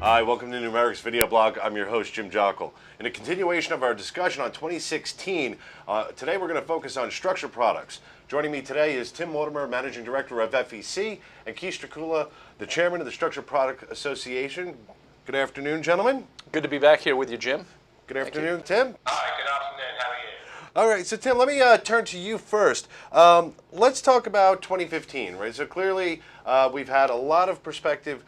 Hi, welcome to Numerix Video Blog. I'm your host, Jim Jockle. In a continuation of our discussion on 2016, today we're going to focus on structured products. Joining me today is Tim Mortimer, Managing Director of FEC, and Keith Stracula, the Chairman of the Structured Product Association. Good afternoon, gentlemen. Good to be back here with you, Jim. Good afternoon, Tim. Hi, good afternoon. How are you? All right, so Tim, let me turn to you first. Let's talk about 2015, right? So clearly, we've had a lot of perspective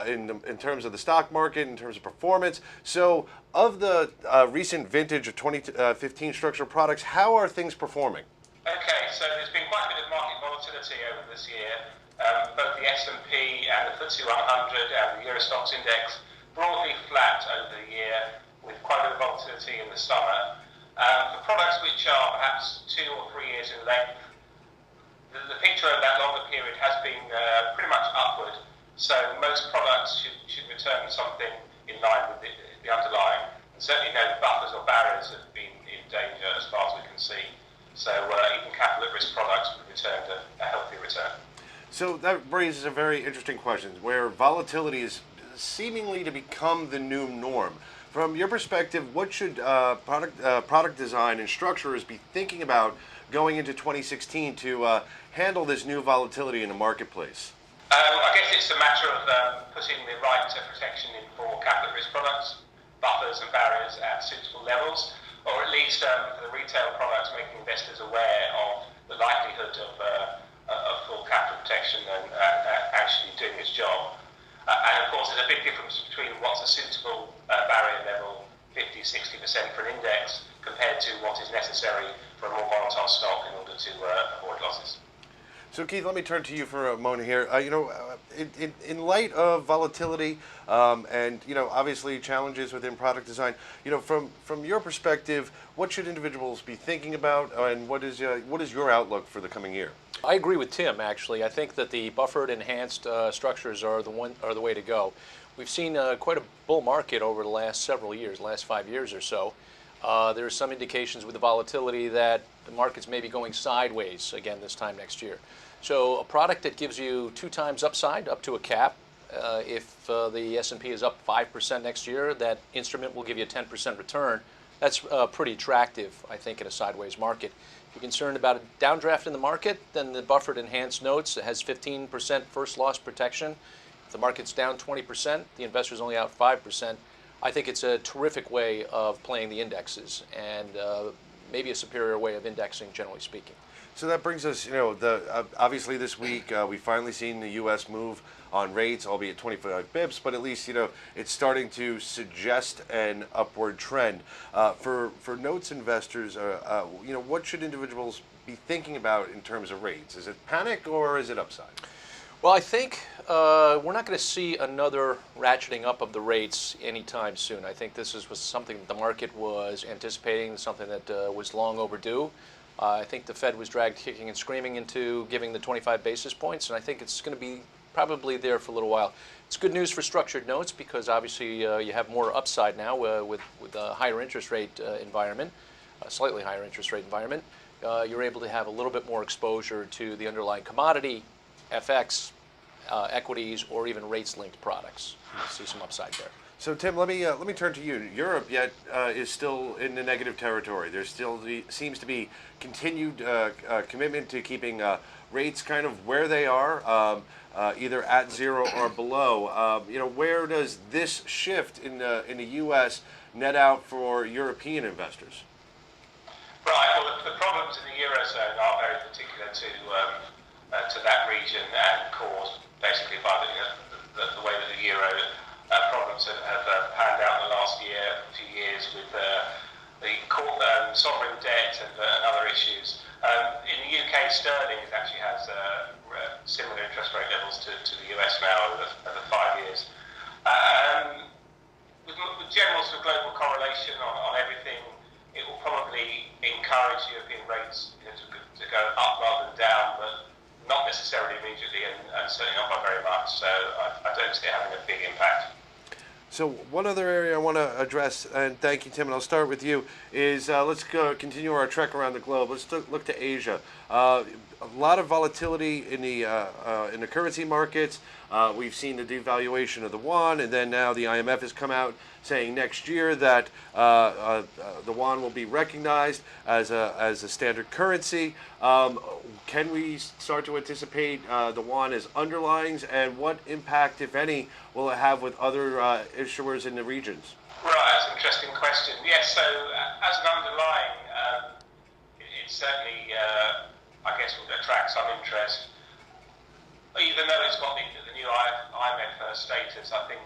in terms of the stock market, in terms of performance. So, of the recent vintage of 2015 structured products, how are things performing? Okay, so there's been quite a bit of market volatility over this year. Both the S&P and the FTSE 100 and the Euro Stocks Index broadly flat over the year, with quite a bit of volatility in the summer. For products which are perhaps 2 or 3 years in length, the picture over that longer period has been pretty much upward. So most products should return something in line with the underlying. And certainly no buffers or barriers have been in danger as far as we can see. So even capital at risk products would return a healthy return. So that raises a very interesting question, where volatility is seemingly to become the new norm. From your perspective, what should product design and structurers be thinking about going into 2016 to handle this new volatility in the marketplace? I guess it's a matter of putting the right protection in for capital risk products, buffers and barriers at suitable levels, or at least for the retail products, making investors aware of the likelihood of full capital protection and actually doing its job. And of course, there's a big difference between what's a suitable barrier level, 50-60% for an index, compared to what is necessary for a more volatile stock in order to avoid losses. So Keith, let me turn to you for a moment here. In light of volatility and obviously challenges within product design, from your perspective, what should individuals be thinking about, and what is your outlook for the coming year? I agree with Tim. Actually, I think that the buffered enhanced structures are the way to go. We've seen quite a bull market over the last several years, last 5 years or so. There are some indications with the volatility that the market's maybe going sideways again this time next year. So a product that gives you 2 times upside up to a cap, if the S&P is up 5% next year, that instrument will give you a 10% return. That's pretty attractive, I think, in a sideways market. If you're concerned about a downdraft in the market, then the buffered enhanced notes has 15% first loss protection. If the market's down 20%, the investor's only out 5%. I think it's a terrific way of playing the indexes, and maybe a superior way of indexing, generally speaking. So that brings us, obviously this week we've finally seen the U.S. move on rates, albeit 25 bips, but at least it's starting to suggest an upward trend. For notes investors, what should individuals be thinking about in terms of rates? Is it panic or is it upside? Well, I think we're not going to see another ratcheting up of the rates anytime soon. I think this was something that the market was anticipating, something that was long overdue. I think the Fed was dragged kicking and screaming into giving the 25 basis points, and I think it's going to be probably there for a little while. It's good news for structured notes because obviously you have more upside now with a higher interest rate environment, a slightly higher interest rate environment. You're able to have a little bit more exposure to the underlying commodity, FX, equities, or even rates-linked products. You see some upside there. So Tim, let me turn to you. Europe yet is still in the negative territory. There still seems to be continued commitment to keeping rates kind of where they are, either at zero or below. Where does this shift in the U.S. net out for European investors? Right. Well, the problems in the Eurozone are very particular to that region and caused basically by the way that the euro problems have panned out the last few years with the sovereign debt and other issues. In the UK, sterling actually has similar interest rate levels to the US now over 5 years. With general sort of global correlation on everything, it will probably encourage European rates to go up rather than down, but not necessarily immediately and certainly not by very much. So I don't see it having a big impact. So one other area I want to address, and thank you, Tim, and I'll start with you, is let's continue our trek around the globe. Let's look to Asia. a lot of volatility in the currency markets. We've seen the devaluation of the won, and then now the IMF has come out saying next year that the won will be recognized as a standard currency. Can we start to anticipate the won as underlyings, and what impact, if any, will it have with other issuers in the regions? Right, that's an interesting question. Yes, so as an underlying, it certainly, I guess, will attract some interest. Even though it's got the new IMF status, I think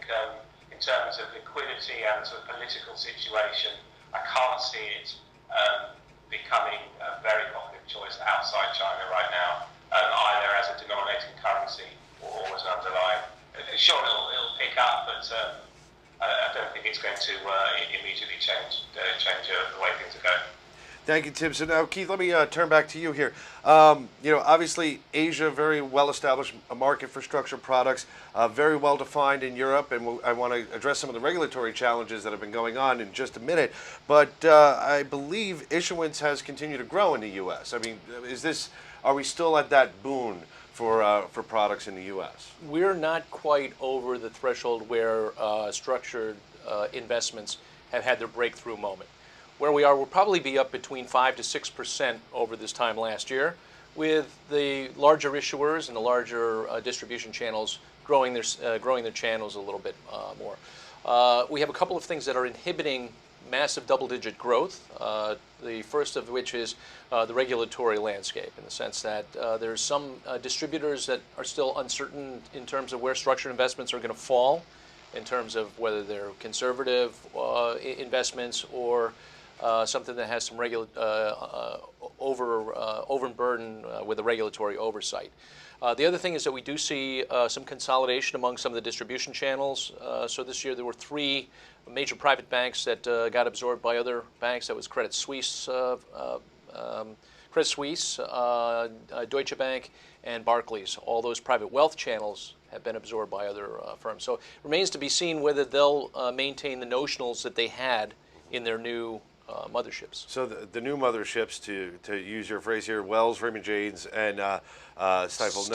in terms of liquidity and sort of political situation, I can't see it becoming a very popular choice outside China right now, either as a denominating currency or as an underlying. Sure, it'll pick up, but I don't think it's going to immediately change the way things are going. Thank you, Tim. So now, Keith, let me turn back to you here. Obviously, Asia, very well-established market for structured products, very well-defined in Europe, and I want to address some of the regulatory challenges that have been going on in just a minute. But I believe issuance has continued to grow in the U.S. I mean, are we still at that boon for products in the U.S.? We're not quite over the threshold where structured investments have had their breakthrough moment. Where we are, we'll probably be up between 5 to 6% over this time last year, with the larger issuers and the larger distribution channels growing their channels a little bit more. We have a couple of things that are inhibiting massive double-digit growth. The first of which is the regulatory landscape, in the sense that there's some distributors that are still uncertain in terms of where structured investments are going to fall, in terms of whether they're conservative investments or something that has some overburden with the regulatory oversight. The other thing is that we do see some consolidation among some of the distribution channels. So this year there were 3 major private banks that got absorbed by other banks. That was Credit Suisse, Deutsche Bank, and Barclays. All those private wealth channels have been absorbed by other firms. So it remains to be seen whether they'll maintain the notionals that they had in their new motherships. So the new motherships, to use your phrase here, Wells, Raymond James, and Stifel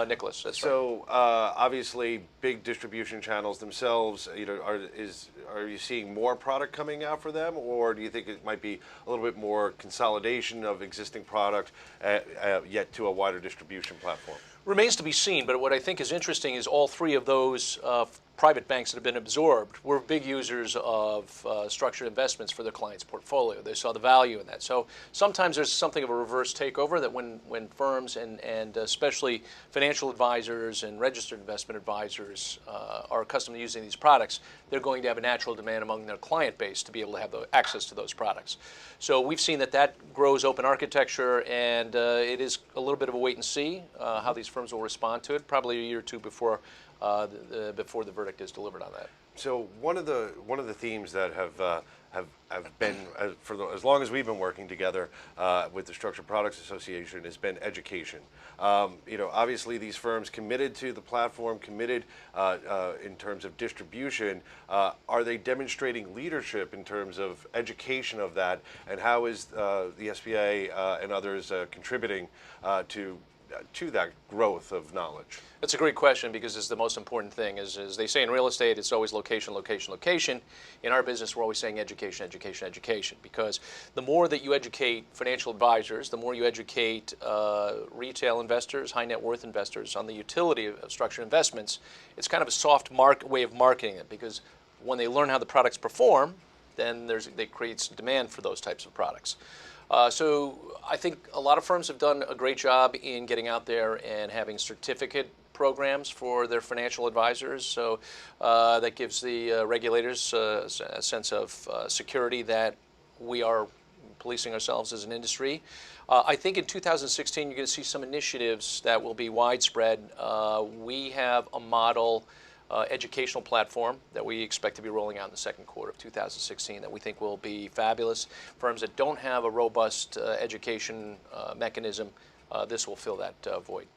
Nicholas. That's right. So obviously, big distribution channels themselves. Are you seeing more product coming out for them, or do you think it might be a little bit more consolidation of existing product, yet to a wider distribution platform? Remains to be seen, but what I think is interesting is all 3 of those private banks that have been absorbed were big users of structured investments for their clients' portfolio. They saw the value in that. So sometimes there's something of a reverse takeover, that when firms and especially financial advisors and registered investment advisors are accustomed to using these products, they're going to have a natural demand among their client base to be able to have access to those products. So we've seen that grows open architecture, and it is a little bit of a wait and see how these firms will respond to it, probably a year or two before the verdict is delivered on that. So one of the themes that have been as long as we've been working together with the Structured Products Association has been education. Obviously these firms committed to the platform, committed in terms of distribution. Are they demonstrating leadership in terms of education of that, and how is the SBA and others contributing to that growth of knowledge? That's a great question, because it's the most important thing. As they say in real estate, it's always location, location, location. In our business, we're always saying education, education, education, because the more that you educate financial advisors, the more you educate retail investors, high net worth investors on the utility of structured investments, it's kind of a soft way of marketing it, because when they learn how the products perform, then they creates demand for those types of products. So I think a lot of firms have done a great job in getting out there and having certificate programs for their financial advisors. So that gives the regulators a sense of security that we are policing ourselves as an industry. I think in 2016 you're going to see some initiatives that will be widespread. We have a model educational platform that we expect to be rolling out in the second quarter of 2016 that we think will be fabulous. Firms that don't have a robust education mechanism, this will fill that void.